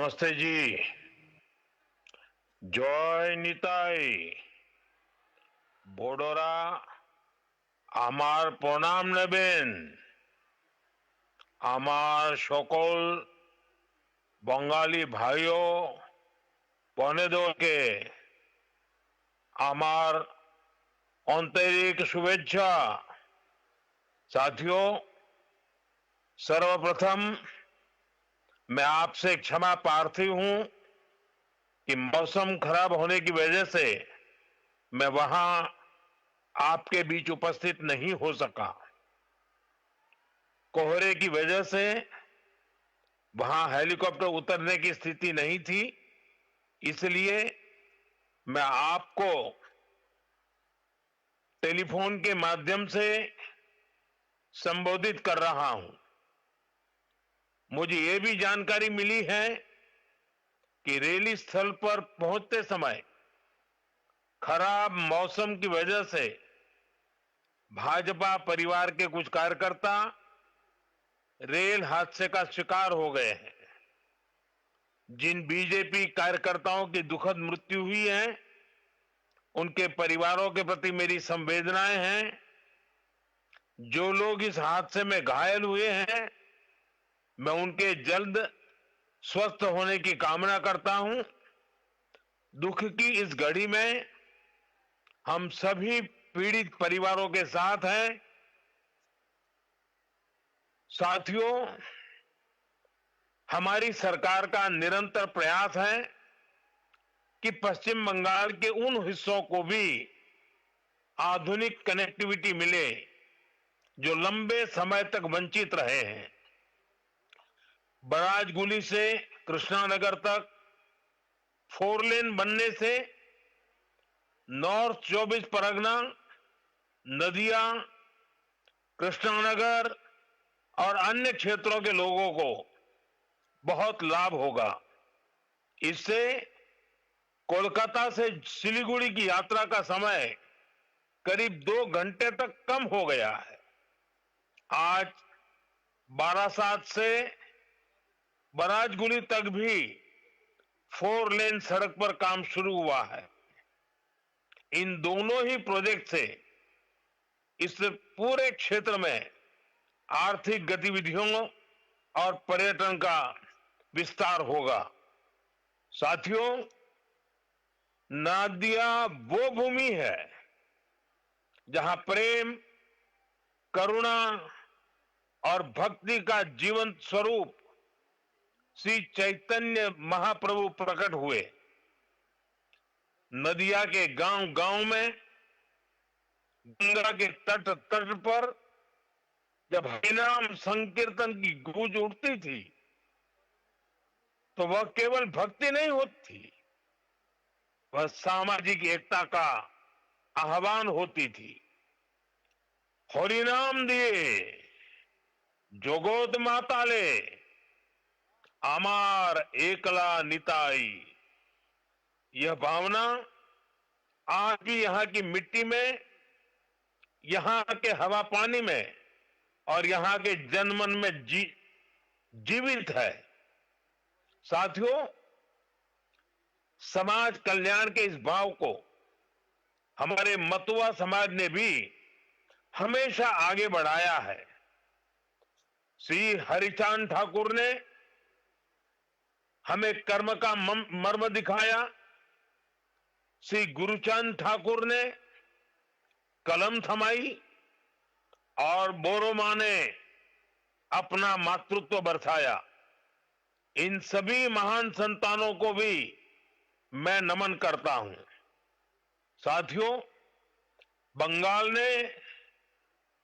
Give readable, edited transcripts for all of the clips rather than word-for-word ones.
नमस्ते जी। जय निताई। बोडोरा আমার প্রণাম নেবেন। আমার সকল बंगाली भाइयों বনেদেরকে আমার आंतरिक शुभेच्छा। साथियों, सर्वप्रथम मैं आपसे क्षमा प्रार्थी हूं कि मौसम खराब होने की वजह से मैं वहां आपके बीच उपस्थित नहीं हो सका। कोहरे की वजह से वहां हेलीकॉप्टर उतरने की स्थिति नहीं थी, इसलिए मैं आपको टेलीफोन के माध्यम से संबोधित कर रहा हूं। मुझे यह भी जानकारी मिली है कि रैली स्थल पर पहुंचते समय खराब मौसम की वजह से भाजपा परिवार के कुछ कार्यकर्ता रेल हादसे का शिकार हो गए हैं। जिन बीजेपी कार्यकर्ताओं की दुखद मृत्यु हुई है, उनके परिवारों के प्रति मेरी संवेदनाएं हैं। जो लोग इस हादसे में घायल हुए हैं, मैं उनके जल्द स्वस्थ होने की कामना करता हूं। दुख की इस घड़ी में हम सभी पीड़ित परिवारों के साथ हैं। साथियों, हमारी सरकार का निरंतर प्रयास है कि पश्चिम बंगाल के उन हिस्सों को भी आधुनिक कनेक्टिविटी मिले जो लंबे समय तक वंचित रहे हैं। बराजगुली से कृष्णानगर तक 4 लेन बनने से नॉर्थ 24 परगना, नदिया, कृष्णानगर और अन्य क्षेत्रों के लोगों को बहुत लाभ होगा। इससे कोलकाता से सिलीगुड़ी की यात्रा का समय करीब 2 घंटे तक कम हो गया है। आज बारासात से बराजगुली तक भी 4 लेन सड़क पर काम शुरू हुआ है। इन दोनों ही प्रोजेक्ट से इस पूरे क्षेत्र में आर्थिक गतिविधियों और पर्यटन का विस्तार होगा। साथियों, नादिया वो भूमि है जहां प्रेम, करुणा और भक्ति का जीवंत स्वरूप श्री चैतन्य महाप्रभु प्रकट हुए। नदिया के गांव-गांव में, गंगा के तट तट पर जब हरिनाम संकीर्तन की गूंज उठती थी, तो वह केवल भक्ति नहीं होती थी, वह सामाजिक एकता का आह्वान होती थी। हरिनाम दिए जोगोत माताले, आमार एकला निताई। यह भावना आज भी यहां की मिट्टी में, यहां के हवा पानी में और यहां के जनमन में जीवित है। साथियों, समाज कल्याण के इस भाव को हमारे मतुआ समाज ने भी हमेशा आगे बढ़ाया है। श्री हरिचांद ठाकुर ने हमें कर्म का मर्म दिखाया। श्री गुरुचांद ठाकुर ने कलम थमाई और बोरोमा ने अपना मातृत्व बरसाया। इन सभी महान संतानों को भी मैं नमन करता हूं। साथियों, बंगाल ने,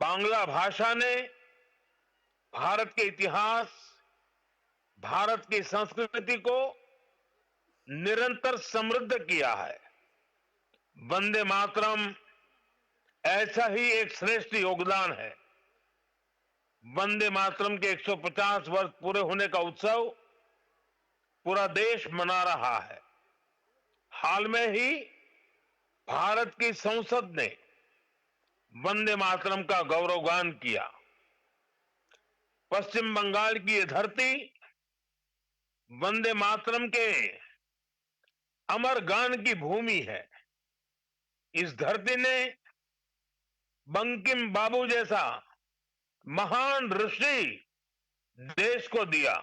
बांग्ला भाषा ने भारत के इतिहास, भारत की संस्कृति को निरंतर समृद्ध किया है। वंदे मातरम ऐसा ही एक श्रेष्ठ योगदान है। वंदे मातरम के 150 वर्ष पूरे होने का उत्सव पूरा देश मना रहा है। हाल में ही भारत की संसद ने वंदे मातरम का गौरवगान किया। पश्चिम बंगाल की यह धरती वंदे मातरम के अमर गान की भूमि है। इस धरती ने बंकिम बाबू जैसा महान ऋषि देश को दिया।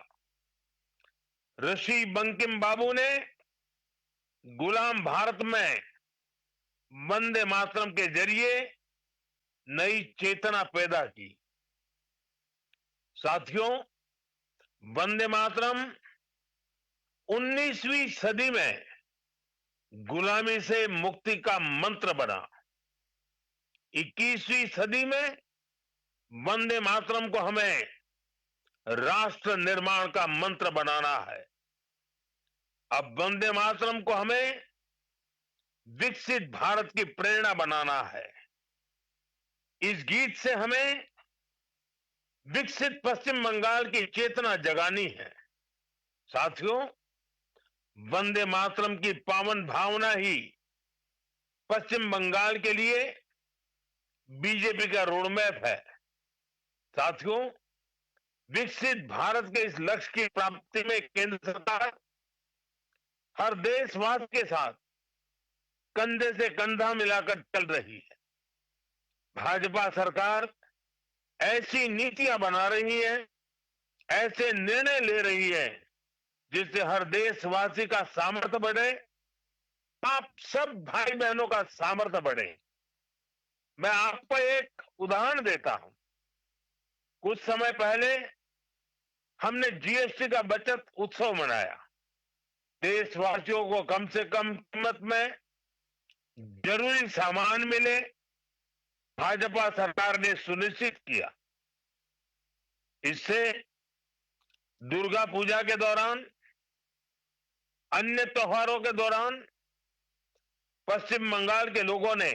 ऋषि बंकिम बाबू ने गुलाम भारत में वंदे मातरम के जरिए नई चेतना पैदा की। साथियों, वंदे मातरम 19वीं सदी में गुलामी से मुक्ति का मंत्र बना। 21वीं सदी में वंदे मातरम को हमें राष्ट्र निर्माण का मंत्र बनाना है। अब वंदे मातरम को हमें विकसित भारत की प्रेरणा बनाना है। इस गीत से हमें विकसित पश्चिम बंगाल की चेतना जगानी है। साथियों, वंदे मातरम की पावन भावना ही पश्चिम बंगाल के लिए बीजेपी का रोडमैप है। साथियों, विकसित भारत के इस लक्ष्य की प्राप्ति में केंद्र सरकार हर देशवासी के साथ कंधे से कंधा मिलाकर चल रही है। भाजपा सरकार ऐसी नीतियां बना रही है, ऐसे निर्णय ले रही है जिससे हर देशवासी का सामर्थ्य बढ़े, आप सब भाई बहनों का सामर्थ्य बढ़े। मैं आपको एक उदाहरण देता हूं। कुछ समय पहले हमने जीएसटी का बचत उत्सव मनाया। देशवासियों को कम से कम कीमत में जरूरी सामान मिले, भाजपा सरकार ने सुनिश्चित किया। इससे दुर्गा पूजा के दौरान, अन्य त्योहारों के दौरान पश्चिम बंगाल के लोगों ने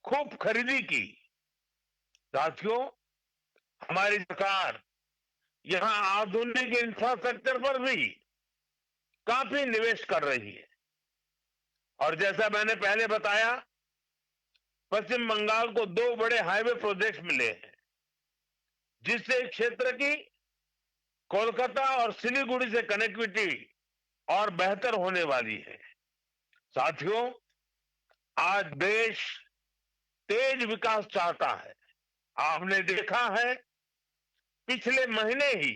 खूब खरीदी की। साथियों, हमारी सरकार यहां आधुनिक इंफ्रास्ट्रक्चर पर भी काफी निवेश कर रही है। और जैसा मैंने पहले बताया, पश्चिम बंगाल को 2 बड़े हाईवे प्रोजेक्ट मिले हैं, जिससे क्षेत्र की कोलकाता और सिलीगुड़ी से कनेक्टिविटी और बेहतर होने वाली है। साथियों, आज देश तेज विकास चाहता है। आपने देखा है, पिछले महीने ही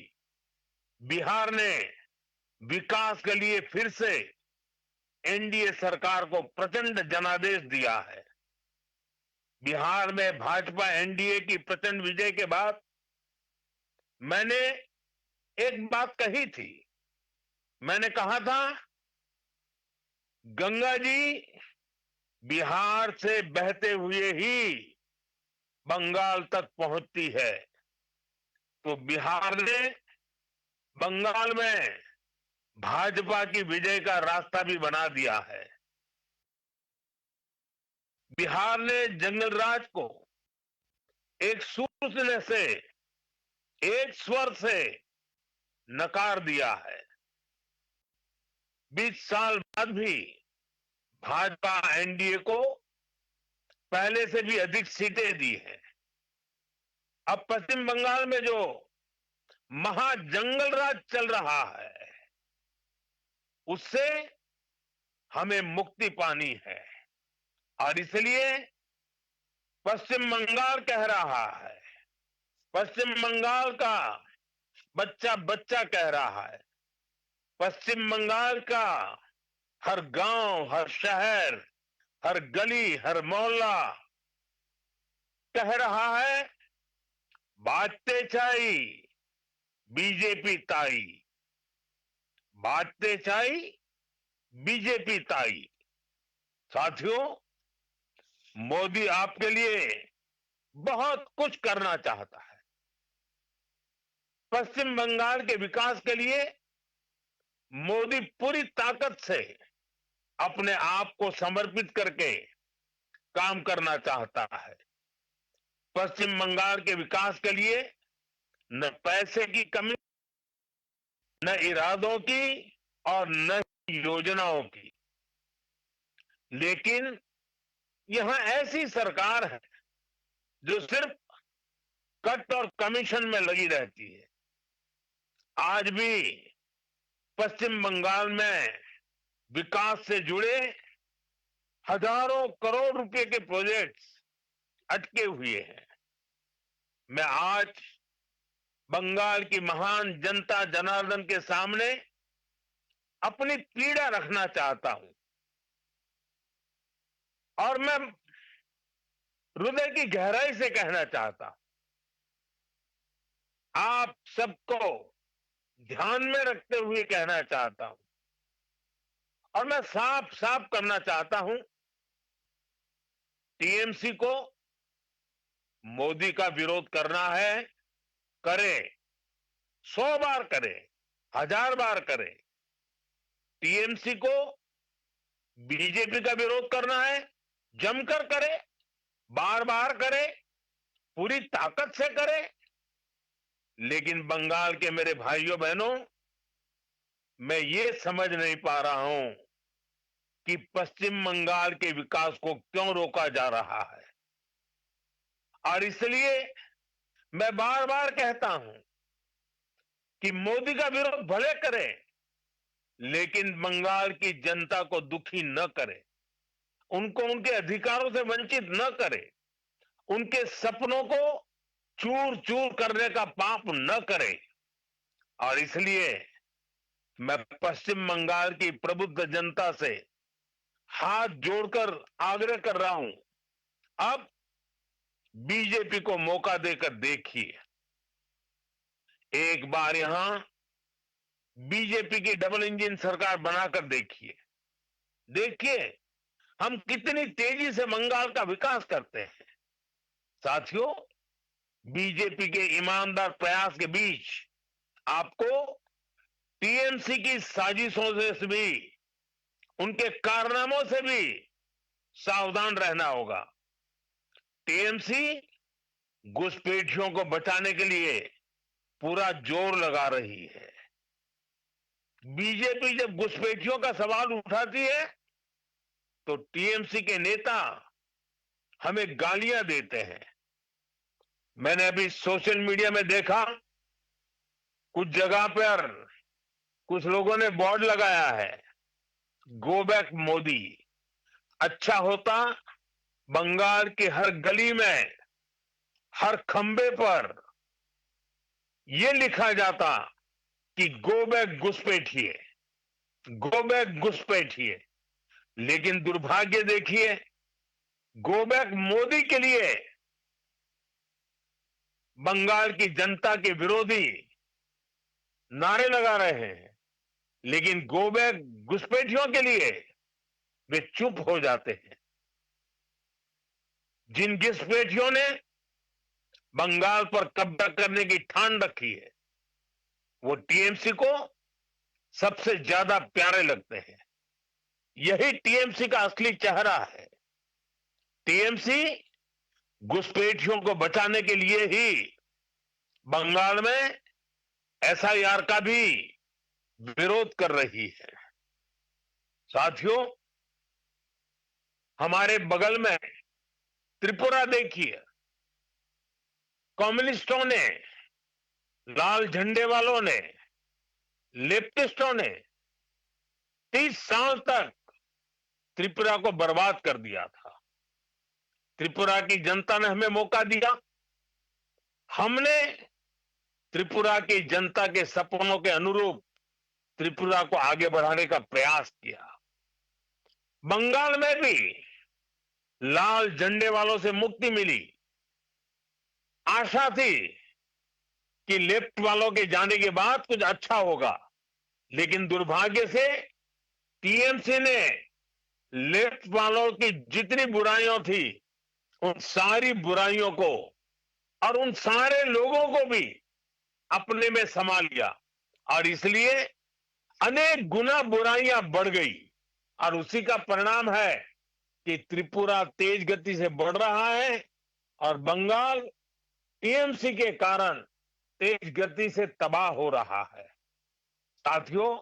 बिहार ने विकास के लिए फिर से एनडीए सरकार को प्रचंड जनादेश दिया है। बिहार में भाजपा एनडीए की प्रचंड विजय के बाद मैंने एक बात कही थी। मैंने कहा था, गंगा जी बिहार से बहते हुए ही बंगाल तक पहुंचती है। तो बिहार ने बंगाल में भाजपा की विजय का रास्ता भी बना दिया है। बिहार ने जंगल राज को एक सूत्र से, एक स्वर से नकार दिया है। 20 साल बाद भी भाजपा एनडीए को पहले से भी अधिक सीटें दी हैं। अब पश्चिम बंगाल में जो महाजंगल राज चल रहा है, उससे हमें मुक्ति पानी है। और इसलिए पश्चिम बंगाल कह रहा है, पश्चिम बंगाल का बच्चा बच्चा कह रहा है, पश्चिम बंगाल का हर गांव, हर शहर, हर गली, हर मोहल्ला कह रहा है, बाजते चाई बीजेपी ताई, बाजते चाई बीजेपी ताई। साथियों, मोदी आपके लिए बहुत कुछ करना चाहता है। पश्चिम बंगाल के विकास के लिए मोदी पूरी ताकत से अपने आप को समर्पित करके काम करना चाहता है। पश्चिम बंगाल के विकास के लिए न पैसे की कमी, न इरादों की और न योजनाओं की। लेकिन यहां ऐसी सरकार है जो सिर्फ कट और कमीशन में लगी रहती है। आज भी पश्चिम बंगाल में विकास से जुड़े हजारों करोड़ रुपए के प्रोजेक्ट्स अटके हुए हैं। मैं आज बंगाल की महान जनता जनार्दन के सामने अपनी पीड़ा रखना चाहता हूं और मैं हृदय की गहराई से कहना चाहता हूं, आप सबको ध्यान में रखते हुए कहना चाहता हूं और मैं साफ साफ करना चाहता हूं, टीएमसी को मोदी का विरोध करना है, करे, 100 बार करे, 1000 बार करे। टीएमसी को बीजेपी का विरोध करना है, जमकर करे, बार बार करे, पूरी ताकत से करे। लेकिन बंगाल के मेरे भाइयों बहनों, मैं ये समझ नहीं पा रहा हूं कि पश्चिम बंगाल के विकास को क्यों रोका जा रहा है। और इसलिए मैं बार बार कहता हूं कि मोदी का विरोध भले करें, लेकिन बंगाल की जनता को दुखी न करे, उनको उनके अधिकारों से वंचित न करे, उनके सपनों को चूर चूर करने का पाप न करे। और इसलिए मैं पश्चिम बंगाल की प्रबुद्ध जनता से हाथ जोड़कर आग्रह कर रहा हूं, अब बीजेपी को मौका देकर देखिए, एक बार यहां बीजेपी की डबल इंजन सरकार बनाकर देखिए। देखिए हम कितनी तेजी से बंगाल का विकास करते हैं। साथियों, बीजेपी के ईमानदार प्रयास के बीच आपको टीएमसी की साजिशों से भी, उनके कारनामों से भी सावधान रहना होगा। टीएमसी घुसपैठियों को बचाने के लिए पूरा जोर लगा रही है। बीजेपी जब घुसपैठियों का सवाल उठाती है तो टीएमसी के नेता हमें गालियां देते हैं। मैंने अभी सोशल मीडिया में देखा, कुछ जगह पर कुछ लोगों ने बोर्ड लगाया है, गो बैक मोदी। अच्छा होता बंगाल की हर गली में, हर खंबे पर यह लिखा जाता कि गो बैक घुसपैठिए, गो बैक घुसपैठिए। लेकिन दुर्भाग्य देखिए, गो बैक मोदी के लिए बंगाल की जनता के विरोधी नारे लगा रहे हैं, लेकिन गो बैक घुसपैठियों के लिए वे चुप हो जाते हैं। जिन घुसपैठियों ने बंगाल पर कब्जा करने की ठान रखी है, वो टीएमसी को सबसे ज्यादा प्यारे लगते हैं। यही टीएमसी का असली चेहरा है। टीएमसी घुसपैठियों को बचाने के लिए ही बंगाल में एसआईआर का भी विरोध कर रही है। साथियों, हमारे बगल में त्रिपुरा देखिए, कम्युनिस्टों ने, लाल झंडे वालों ने, लेफ्टिस्टों ने 30 साल तक त्रिपुरा को बर्बाद कर दिया था। त्रिपुरा की जनता ने हमें मौका दिया, हमने त्रिपुरा की जनता के सपनों के अनुरूप त्रिपुरा को आगे बढ़ाने का प्रयास किया। बंगाल में भी लाल झंडे वालों से मुक्ति मिली। आशा थी कि लेफ्ट वालों के जाने के बाद कुछ अच्छा होगा, लेकिन दुर्भाग्य से टीएमसी ने लेफ्ट वालों की जितनी बुराइयां थी, उन सारी बुराइयों को और उन सारे लोगों को भी अपने में समा लिया, और इसलिए अनेक गुना बुराइयां बढ़ गई। और उसी का परिणाम है कि त्रिपुरा तेज गति से बढ़ रहा है और बंगाल टीएमसी के कारण तेज गति से तबाह हो रहा है। साथियों,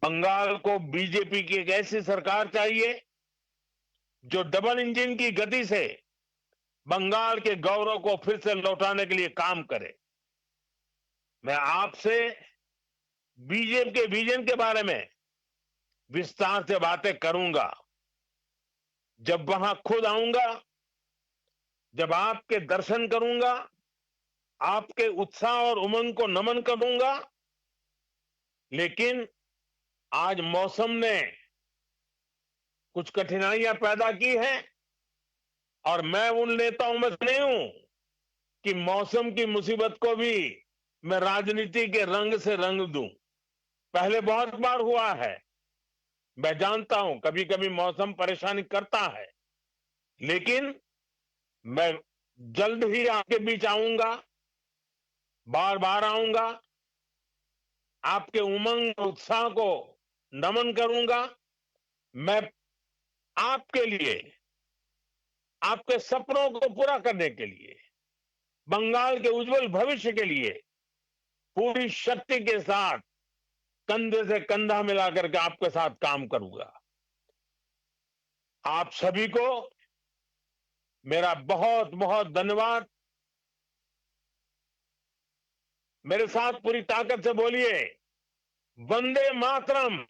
बंगाल को बीजेपी की एक ऐसी सरकार चाहिए जो डबल इंजन की गति से बंगाल के गौरव को फिर से लौटाने के लिए काम करे। मैं आपसे बीजेपी के विजन के बारे में विस्तार से बातें करूंगा। जब वहां खुद आऊंगा, जब आपके दर्शन करूंगा, आपके उत्साह और उमंग को नमन करूंगा। लेकिन आज मौसम ने कुछ कठिनाइयां पैदा की हैं और मैं उन नेताओं में से नहीं हूं कि मौसम की मुसीबत को भी मैं राजनीति के रंग से रंग दूं। पहले बहुत बार हुआ है, मैं जानता हूं कभी कभी मौसम परेशानी करता है, लेकिन मैं जल्द ही आपके बीच आऊंगा, बार बार आऊंगा, आपके उमंग और उत्साह को नमन करूंगा। मैं आपके लिए, आपके सपनों को पूरा करने के लिए, बंगाल के उज्जवल भविष्य के लिए पूरी शक्ति के साथ कंधे से कंधा मिलाकर के आपके साथ काम करूंगा। आप सभी को मेरा बहुत बहुत धन्यवाद। मेरे साथ पूरी ताकत से बोलिए, वंदे मातरम।